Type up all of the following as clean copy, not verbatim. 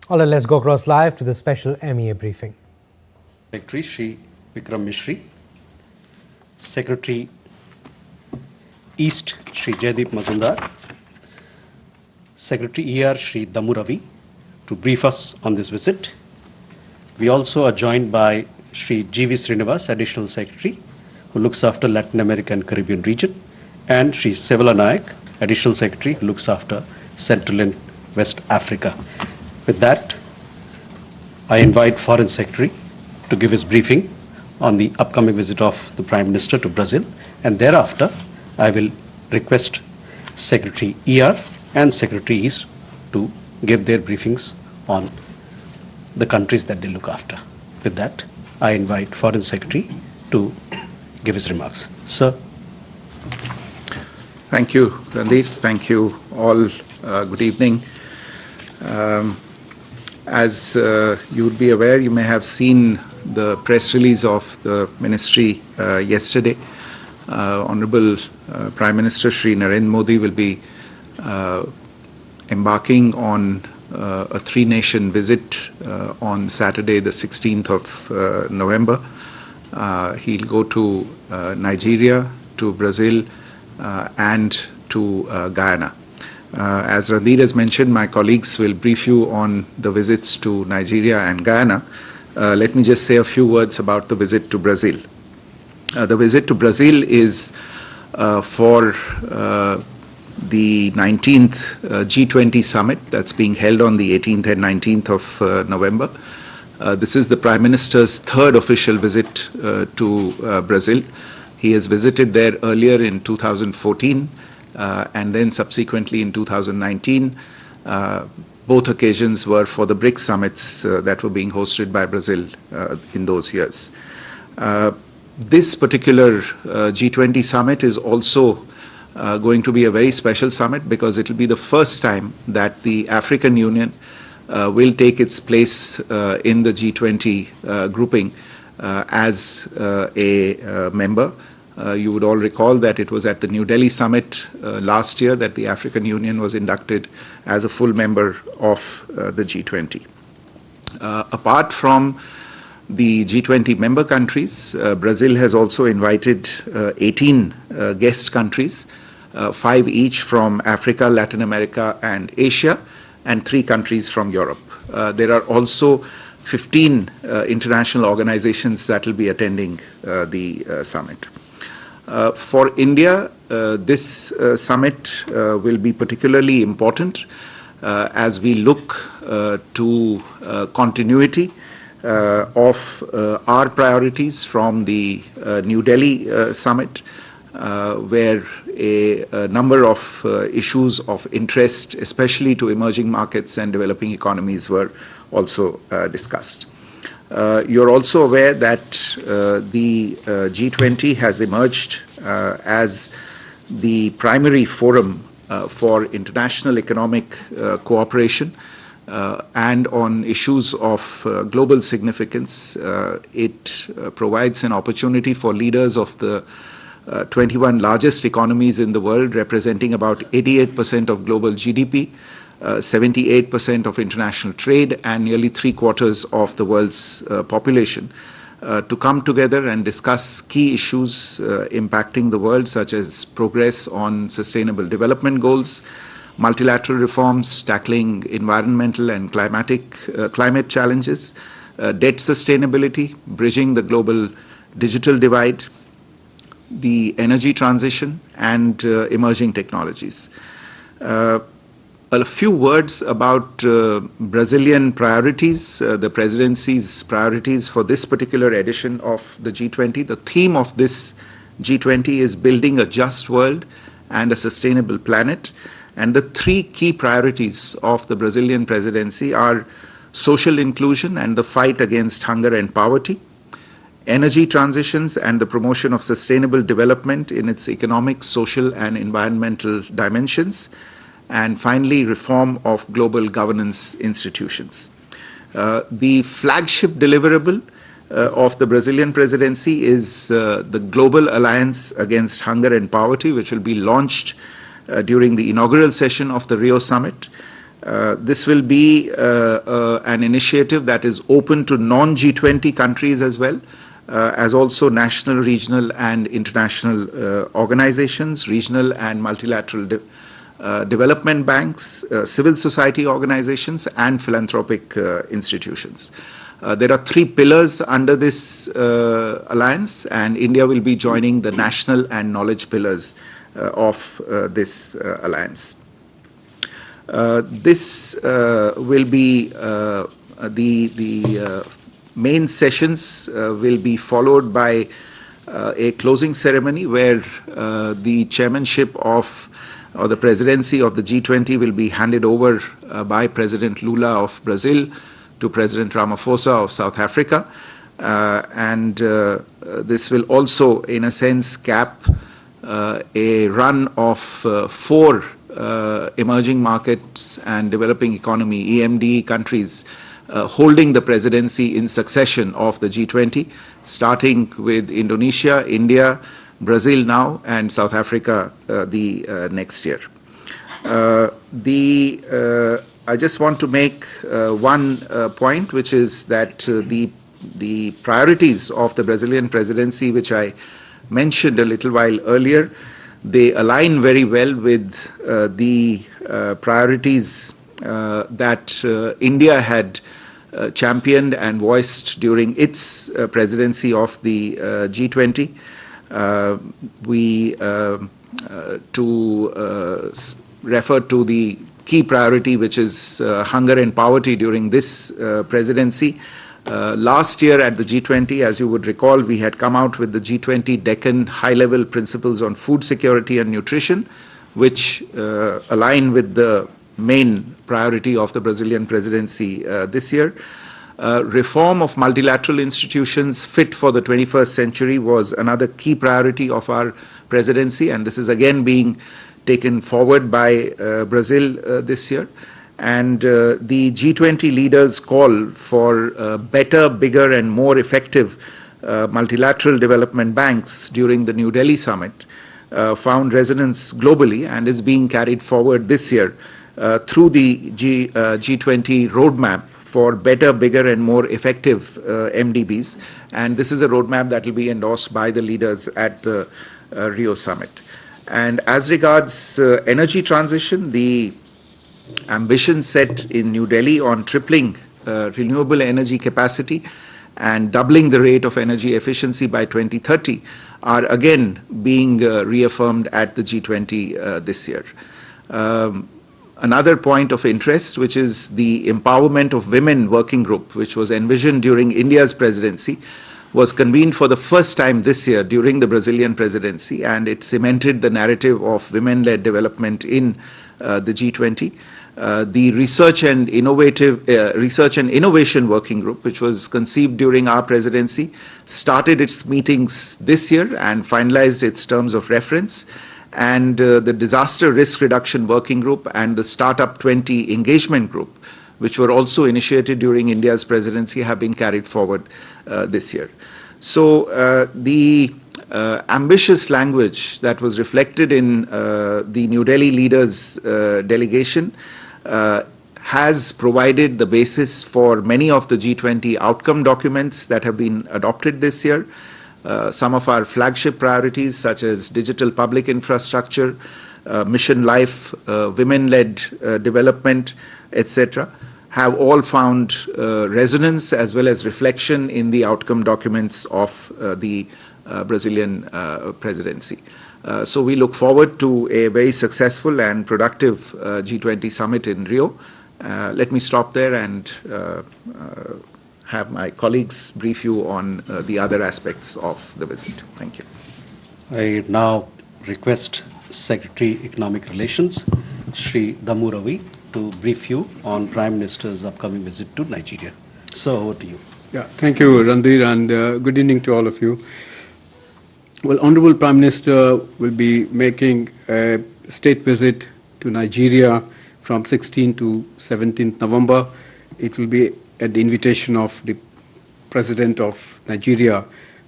All right, let's go across live to the special MEA briefing. Secretary Shri Vikram Mishri, Secretary East Shri Jaideep Mazumdar, Secretary ER Shri Damu Ravi to brief us on this visit. We also are joined by Shri G.V. Srinivas, Additional Secretary, who looks after Latin America and Caribbean region, and Shri Sevala Nayak, Additional Secretary, who looks after Central and West Africa. With that, I invite Foreign Secretary to give his briefing on the upcoming visit of the Prime Minister to Brazil, and thereafter I will request Secretary ER and Secretary East to give their briefings on the countries that they look after. With that, I invite Foreign Secretary to give his remarks. Sir. Thank you, Randeep. Thank you all. Good evening. As you would be aware, you may have seen the press release of the ministry yesterday. Honorable Prime Minister Shri Narendra Modi will be embarking on a three-nation visit on Saturday, the 16th of November. He'll go to Nigeria, to Brazil, and to Guyana. As Randeep has mentioned, my colleagues will brief you on the visits to Nigeria and Guyana. Let me just say a few words about the visit to Brazil. The visit to Brazil is for the 19th G20 Summit that's being held on the 18th and 19th of November. This is the Prime Minister's third official visit to Brazil. He has visited there earlier in 2014 and then subsequently in 2019. Both occasions were for the BRICS summits that were being hosted by Brazil in those years. This particular G20 summit is also going to be a very special summit because it will be the first time that the African Union will take its place in the G20 grouping as a member. You would all recall that it was at the New Delhi summit last year that the African Union was inducted as a full member of the G20. Apart from the G20 member countries, Brazil has also invited 18 guest countries, 5 each from Africa, Latin America, and Asia, and 3 countries from Europe. There are also 15 international organizations that will be attending the summit. For India, this summit will be particularly important as we look to continuity of our priorities from the New Delhi summit, where a number of issues of interest, especially to emerging markets and developing economies, were also discussed. You're also aware that the G20 has emerged as the primary forum for international economic cooperation and on issues of global significance. It provides an opportunity for leaders of the 21 largest economies in the world, representing about 88% of global GDP, 78% of international trade, and nearly 3/4 of the world's population, to come together and discuss key issues impacting the world, such as progress on sustainable development goals, multilateral reforms, tackling environmental and climate challenges, debt sustainability, bridging the global digital divide, the energy transition, and emerging technologies. A few words about Brazilian priorities, the presidency's priorities for this particular edition of the G20. The theme of this G20 is building a just world and a sustainable planet. And the 3 key priorities of the Brazilian presidency are social inclusion and the fight against hunger and poverty, energy transitions and the promotion of sustainable development in its economic, social, and environmental dimensions, and finally, reform of global governance institutions. The flagship deliverable of the Brazilian presidency is the Global Alliance Against Hunger and Poverty, which will be launched during the inaugural session of the Rio Summit. This will be an initiative that is open to non-G20 countries as well, as also national, regional and international organizations, regional and multilateral development banks, civil society organizations and philanthropic institutions. There are 3 pillars under this alliance, and India will be joining the national and knowledge pillars of this alliance. This will be the main sessions will be followed by a closing ceremony where the chairmanship of or the presidency of the G20 will be handed over by President Lula of Brazil to President Ramaphosa of South Africa. And this will also, in a sense, cap a run of 4 emerging markets and developing economy EMD countries holding the presidency in succession of the G20, starting with Indonesia, India, Brazil now, and South Africa the next year. I just want to make one point, which is that the priorities of the Brazilian presidency, which I mentioned a little while earlier, they align very well with the priorities that India had championed and voiced during its presidency of the G20. We refer to the key priority, which is hunger and poverty during this presidency. Last year at the G20, as you would recall, we had come out with the G20 Deccan high-level principles on food security and nutrition, which align with the main priority of the Brazilian presidency this year. Reform of multilateral institutions fit for the 21st century was another key priority of our presidency, and this is again being taken forward by Brazil this year. And the G20 leaders' call for better, bigger and more effective multilateral development banks during the New Delhi Summit found resonance globally and is being carried forward this year through the G20 roadmap for better, bigger and more effective MDBs. And this is a roadmap that will be endorsed by the leaders at the Rio Summit. And as regards energy transition, the ambition set in New Delhi on tripling renewable energy capacity and doubling the rate of energy efficiency by 2030 are again being reaffirmed at the G20 this year. Another point of interest, which is the Empowerment of Women Working Group, which was envisioned during India's presidency, was convened for the first time this year during the Brazilian presidency, and it cemented the narrative of women-led development in the G20. The Research and Innovation Working Group, which was conceived during our presidency, started its meetings this year and finalized its terms of reference. And the Disaster Risk Reduction Working Group and the Startup 20 Engagement Group, which were also initiated during India's presidency, have been carried forward this year. So the ambitious language that was reflected in the New Delhi leaders' delegation has provided the basis for many of the G20 outcome documents that have been adopted this year. Some of our flagship priorities, such as digital public infrastructure, mission life, women-led development, etc., have all found resonance as well as reflection in the outcome documents of the Brazilian presidency. So we look forward to a very successful and productive G20 summit in Rio. Let me stop there and have my colleagues brief you on the other aspects of the visit. Thank you. I now request Secretary Economic Relations, Shri Damu Ravi, to brief you on Prime Minister's upcoming visit to Nigeria. So over to you. Yeah, thank you, Randhir, and good evening to all of you. Well, Honorable Prime Minister will be making a state visit to Nigeria from 16 to 17th November. It will be at the invitation of the President of Nigeria,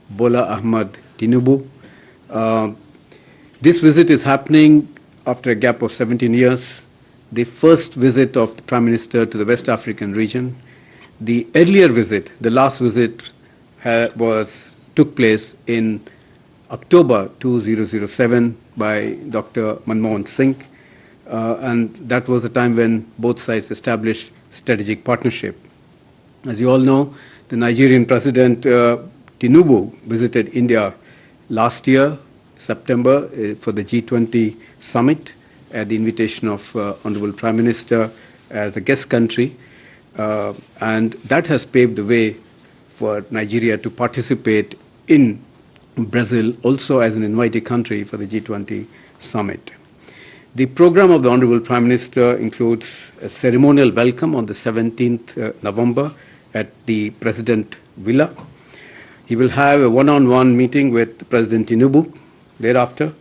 Bola Ahmed Tinubu. This visit is happening after a gap of 17 years. the first visit of the Prime Minister to the West African region. The earlier visit, the last visit, took place in October 2007 by Dr. Manmohan Singh, and that was the time when both sides established strategic partnership. As you all know, the Nigerian President Tinubu visited India last year, September, for the G20 Summit at the invitation of Honorable Prime Minister as the guest country, and that has paved the way for Nigeria to participate in Brazil also as an invitee country for the G20 Summit. The program of the Honorable Prime Minister includes a ceremonial welcome on the 17th November at the President Villa. He will have a one-on-one meeting with President Tinubu thereafter,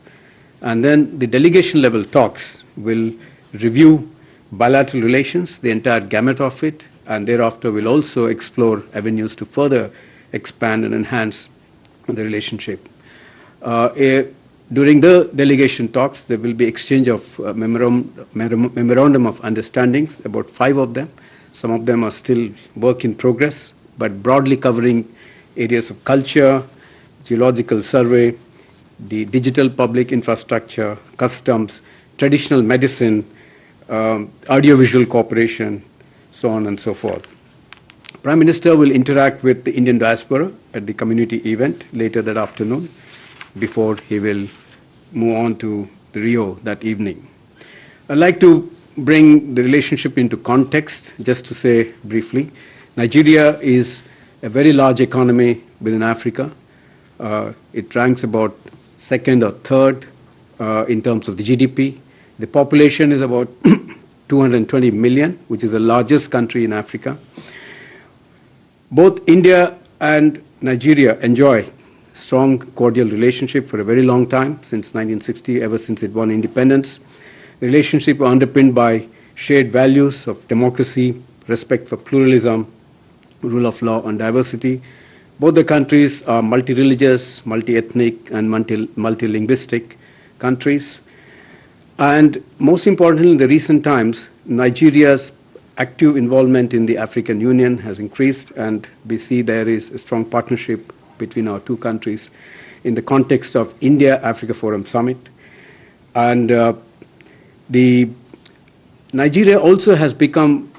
and then the delegation level talks will review bilateral relations, the entire gamut of it, and thereafter will also explore avenues to further expand and enhance the relationship. During the delegation talks, there will be exchange of memorandum of understandings, about 5 of them. Some of them are still work in progress, but broadly covering areas of culture, geological survey, the digital public infrastructure, customs, traditional medicine, audiovisual cooperation, so on and so forth. Prime Minister will interact with the Indian diaspora at the community event later that afternoon before he will move on to the Rio that evening. I'd like to bring the relationship into context, just to say briefly. Nigeria is a very large economy within Africa. It ranks about second or third in terms of the GDP. The population is about 220 million, which is the largest country in Africa. Both India and Nigeria enjoy strong cordial relationship for a very long time, since 1960, ever since it won independence. The relationship are underpinned by shared values of democracy, respect for pluralism, rule of law, and diversity. Both the countries are multi-religious, multi-ethnic, and multi-linguistic countries. And most importantly, in the recent times, Nigeria's active involvement in the African Union has increased, and we see there is a strong partnership between our two countries in the context of India-Africa Forum Summit. And Nigeria also has become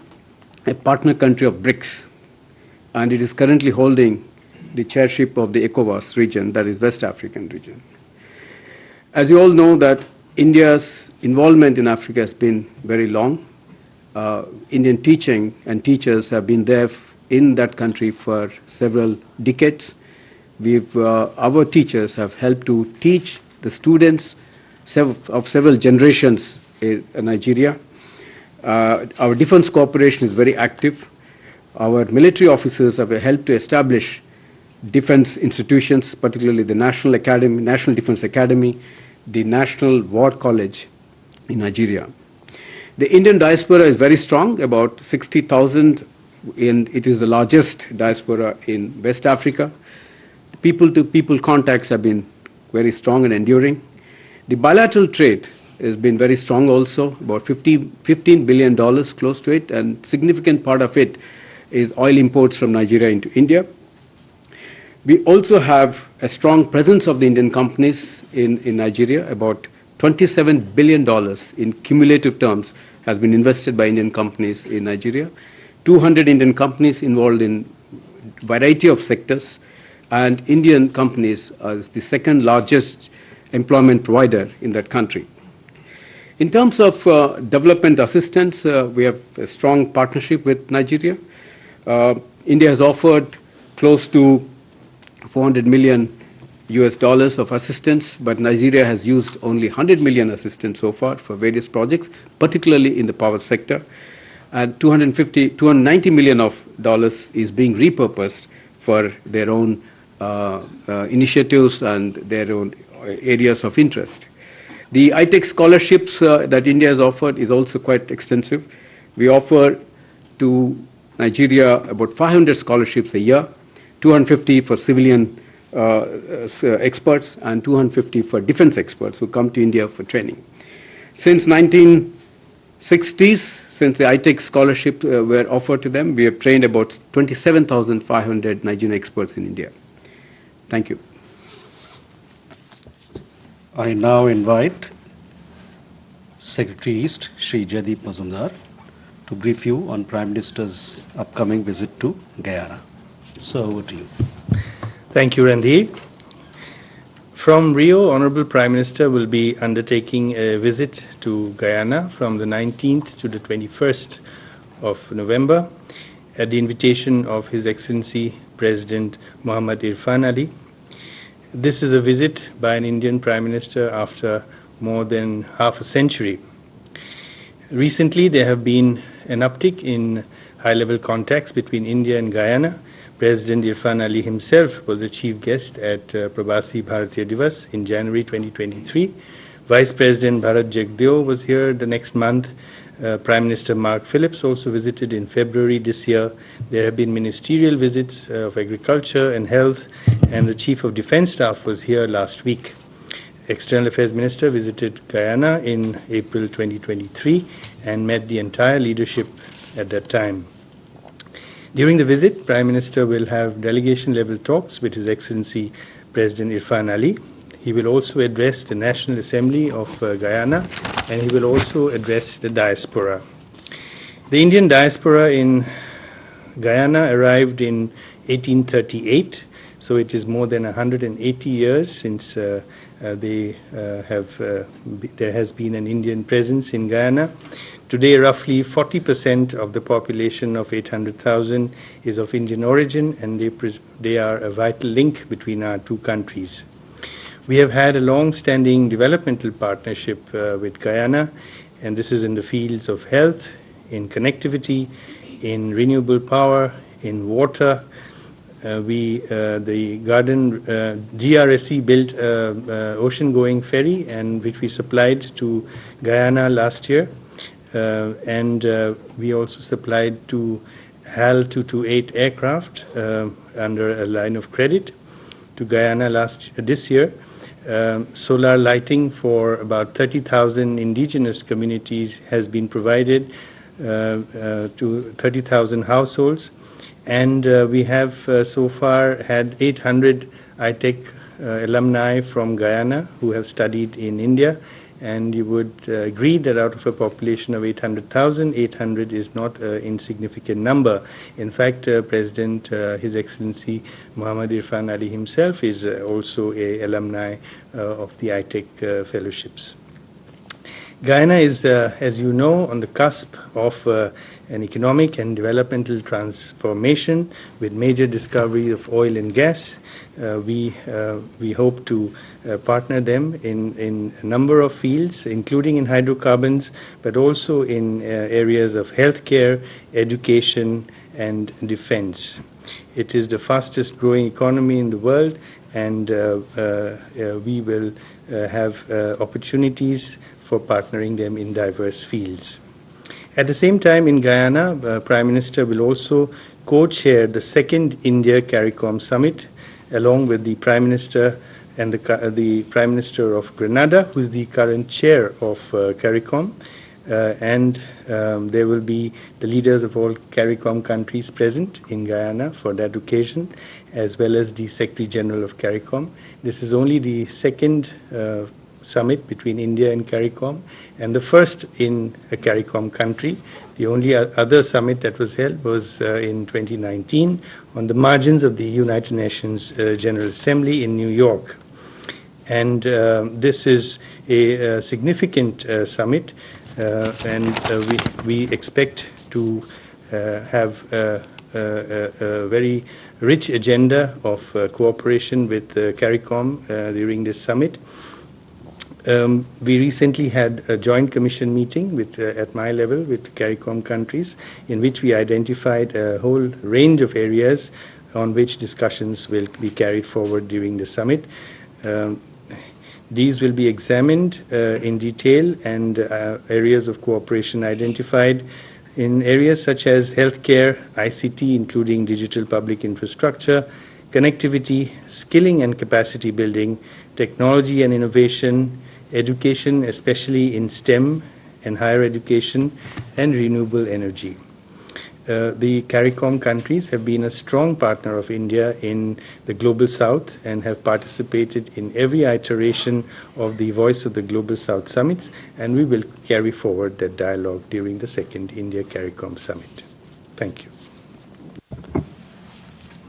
a partner country of BRICS, and it is currently holding the chairship of the ECOWAS region, that is West African region. As you all know, that India's involvement in Africa has been very long. Indian teaching and teachers have been there in that country for several decades. Our teachers have helped to teach the students of several generations in Nigeria. Our defense cooperation is very active. Our military officers have helped to establish defense institutions, particularly the National Defense Academy, the National War College in Nigeria. The Indian diaspora is very strong, about 60,000, and it is the largest diaspora in West Africa. People-to-people contacts have been very strong and enduring. The bilateral trade has been very strong also, about $15 billion close to it, and significant part of it is oil imports from Nigeria into India. We also have a strong presence of the Indian companies in Nigeria. About $27 billion in cumulative terms has been invested by Indian companies in Nigeria. 200 Indian companies involved in a variety of sectors, and Indian companies are the second largest employment provider in that country. In terms of development assistance, we have a strong partnership with Nigeria. India has offered close to $400 million of assistance, but Nigeria has used only 100 million assistance so far for various projects, particularly in the power sector. And $290 million is being repurposed for their own initiatives and their own areas of interest. The iTech scholarships that India has offered is also quite extensive. We offer to Nigeria about 500 scholarships a year, 250 for civilian experts and 250 for defense experts who come to India for training. Since 19 60s, since the ITEC scholarship were offered to them, we have trained about 27,500 Nigerian experts in India. Thank you. I now invite Secretary East, Shri Jaideep Mazumdar, to brief you on Prime Minister's upcoming visit to Guyana. So, over to you. Thank you, Randhir. From Rio, Honorable Prime Minister will be undertaking a visit to Guyana from the 19th to the 21st of November at the invitation of His Excellency President Muhammad Irfan Ali. This is a visit by an Indian Prime Minister after more than half a century. Recently, there have been an uptick in high-level contacts between India and Guyana. President Irfan Ali himself was the chief guest at Prasar Bharati Divas in January 2023. Vice President Bharat Jagdeo was here the next month. Prime Minister Mark Phillips also visited in February this year. There have been ministerial visits of agriculture and health, and the Chief of Defence Staff was here last week. External Affairs Minister visited Guyana in April 2023 and met the entire leadership at that time. During the visit, Prime Minister will have delegation-level talks with His Excellency President Irfan Ali. He will also address the National Assembly of Guyana, and he will also address the diaspora. The Indian diaspora in Guyana arrived in 1838, so it is more than 180 years since there has been an Indian presence in Guyana. Today, roughly 40% of the population of 800,000 is of Indian origin, and they are a vital link between our two countries. We have had a long-standing developmental partnership with Guyana, and this is in the fields of health, in connectivity, in renewable power, in water. The GRSE built an ocean-going ferry, and which we supplied to Guyana last year. And we also supplied to HAL 228 aircraft under a line of credit to Guyana this year. Solar lighting for about 30,000 indigenous communities has been provided to 30,000 households. And we have so far had 800 ITEC alumni from Guyana who have studied in India. And you would agree that out of a population of 800,000, 800 is not an insignificant number. In fact, President, His Excellency Muhammad Irfan Ali himself is also an alumni of the ITEC fellowships. Guyana is, as you know, on the cusp of an economic and developmental transformation with major discovery of oil and gas. We hope to partner them in a number of fields, including in hydrocarbons, but also in areas of healthcare, education, and defense. It is the fastest growing economy in the world, and we will have opportunities for partnering them in diverse fields. At the same time, in Guyana, Prime Minister will also co-chair the second India CARICOM Summit, along with the Prime Minister and the Prime Minister of Grenada, who is the current chair of CARICOM, and there will be the leaders of all CARICOM countries present in Guyana for that occasion, as well as the Secretary General of CARICOM. This is only the second summit between India and CARICOM, and the first in a CARICOM country. The only other summit that was held was in 2019 on the margins of the United Nations General Assembly in New York. And this is a significant summit, and we expect to have a very rich agenda of cooperation with CARICOM during this summit. We recently had a joint commission meeting at my level with CARICOM countries, in which we identified a whole range of areas on which discussions will be carried forward during the summit. These will be examined in detail, and areas of cooperation identified in areas such as healthcare, ICT, including digital public infrastructure, connectivity, skilling and capacity building, technology and innovation, education, especially in STEM and higher education and renewable energy. The CARICOM countries have been a strong partner of India in the Global South and have participated in every iteration of the Voice of the Global South summits, and we will carry forward that dialogue during the second India CARICOM summit. Thank you.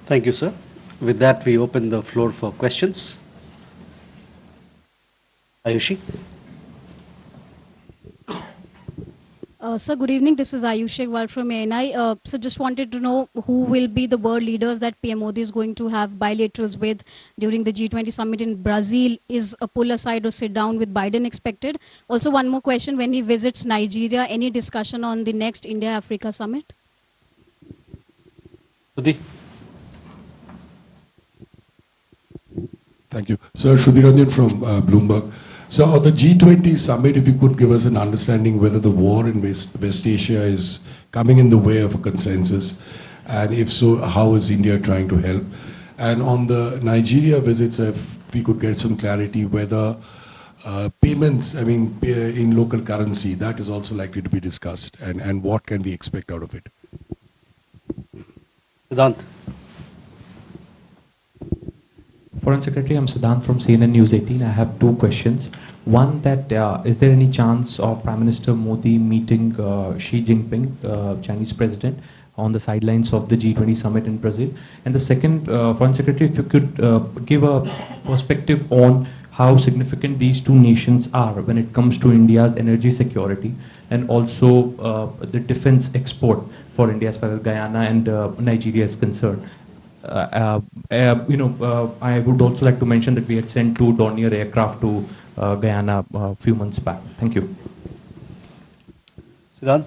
Thank you, sir. With that, we open the floor for questions. Ayushi? Sir, good evening. This is Ayush Ekwal from ANI. So just wanted to know who will be the world leaders that PM Modi is going to have bilaterals with during the G20 summit in Brazil. Is a pull aside or sit down with Biden expected? Also, one more question. When he visits Nigeria, any discussion on the next India-Africa summit? Sudhi? Thank you. Sir, Shudhiranjan from Bloomberg. So on the G20 summit, if you could give us an understanding whether the war in West Asia is coming in the way of a consensus, and if so, how is India trying to help? And on the Nigeria visits, if we could get some clarity whether payments, in local currency, that is also likely to be discussed, and what can we expect out of it? Siddhant? Foreign Secretary, I'm Siddhant from CNN News 18. I have two questions. One, that is there any chance of Prime Minister Modi meeting Xi Jinping, Chinese president, on the sidelines of the G20 summit in Brazil? And the second, Foreign Secretary, if you could give a perspective on how significant these two nations are when it comes to India's energy security and also the defense export for India as far as Guyana and Nigeria is concerned. I would also like to mention that we had sent 2 Dornier aircraft to Guyana a few months back. Thank you. Siddhant?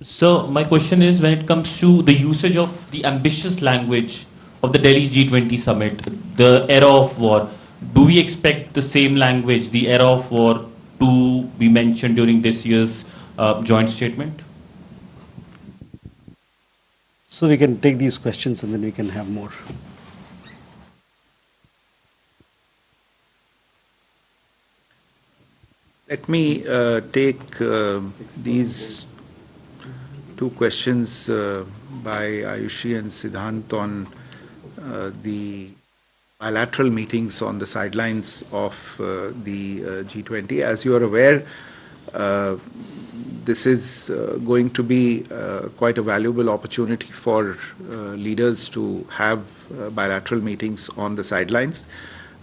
So my question is, when it comes to the usage of the ambitious language of the Delhi G20 summit, the era of war, do we expect the same language, the era of war, to be mentioned during this year's joint statement? So we can take these questions and then we can have more. Let me take these two questions by Ayushi and Siddhant on the bilateral meetings on the sidelines of the G20. As you are aware, this is going to be quite a valuable opportunity for leaders to have bilateral meetings on the sidelines.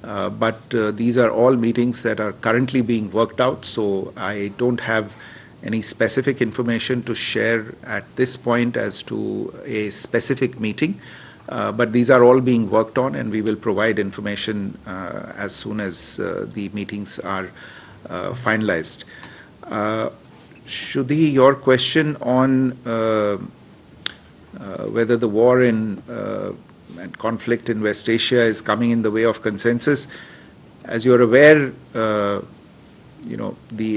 But these are all meetings that are currently being worked out, so I don't have any specific information to share at this point as to a specific meeting. But these are all being worked on, and we will provide information as soon as the meetings are finalized. Shudhi, your question on whether the war and conflict in West Asia is coming in the way of consensus. As you're aware, the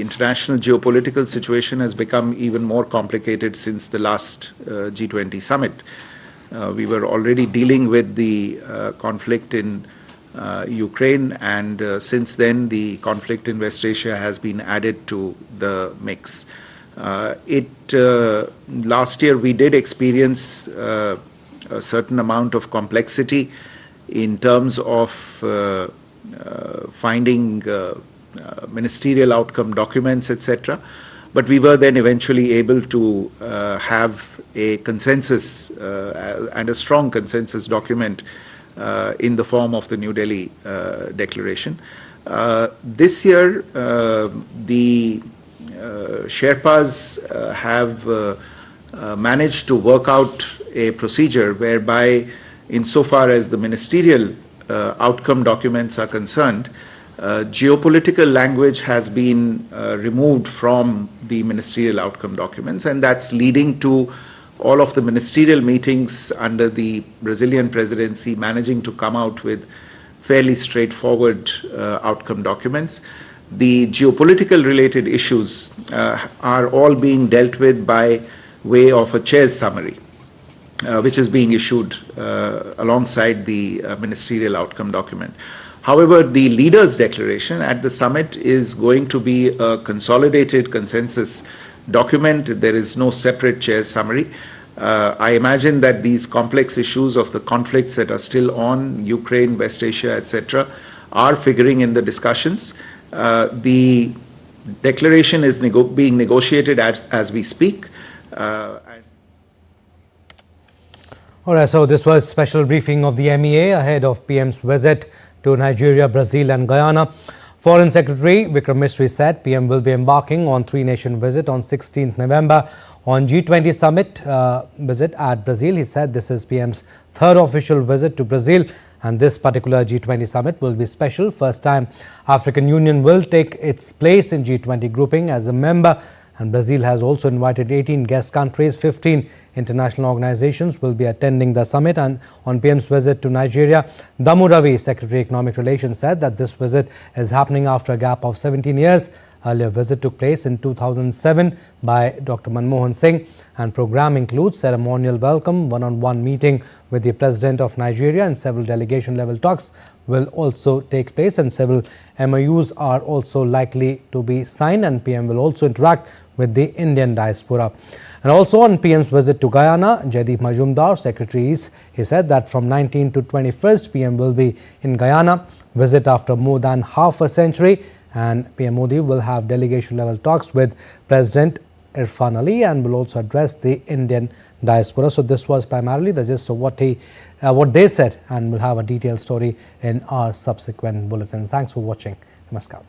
international geopolitical situation has become even more complicated since the last G20 summit. We were already dealing with the conflict in Ukraine, and since then the conflict in West Asia has been added to the mix. Last year we did experience a certain amount of complexity in terms of finding ministerial outcome documents, etc. But we were then eventually able to have a consensus and a strong consensus document in the form of the New Delhi Declaration. This year, the Sherpas have managed to work out a procedure whereby, insofar as the ministerial outcome documents are concerned, geopolitical language has been removed from the ministerial outcome documents, and that's leading to all of the ministerial meetings under the Brazilian presidency managing to come out with fairly straightforward outcome documents. The geopolitical related issues are all being dealt with by way of a chair's summary, which is being issued alongside the ministerial outcome document. However, the leaders' declaration at the summit is going to be a consolidated consensus document. There is no separate chair summary. I imagine that these complex issues of the conflicts that are still on, Ukraine, West Asia, etc., are figuring in the discussions. The declaration is being negotiated as we speak. All right, so this was special briefing of the MEA ahead of PM's visit to Nigeria, Brazil and Guyana. Foreign Secretary Vikram Misri said PM will be embarking on three-nation visit on 16th November on G20 Summit visit at Brazil. He said this is PM's third official visit to Brazil, and this particular G20 Summit will be special. First time African Union will take its place in G20 grouping as a member, and Brazil has also invited 18 guest countries. 15 international organizations will be attending the summit. And on PM's visit to Nigeria, Damu Ravi, Secretary Economic Relations, said that this visit is happening after a gap of 17 years. Earlier visit took place in 2007 by Dr. Manmohan Singh, and program includes ceremonial welcome, one-on-one meeting with the President of Nigeria, and several delegation level talks will also take place, and several MOUs are also likely to be signed, and PM will also interact with the Indian diaspora. And also on PM's visit to Guyana, Jaideep Majumdar, Secretary, he said that from 19th to 21st, PM will be in Guyana, visit after more than half a century, and PM Modi will have delegation level talks with President Irfan Ali and will also address the Indian diaspora. So this was primarily the gist of what they said, and we'll have a detailed story in our subsequent bulletin. Thanks for watching. Namaskar.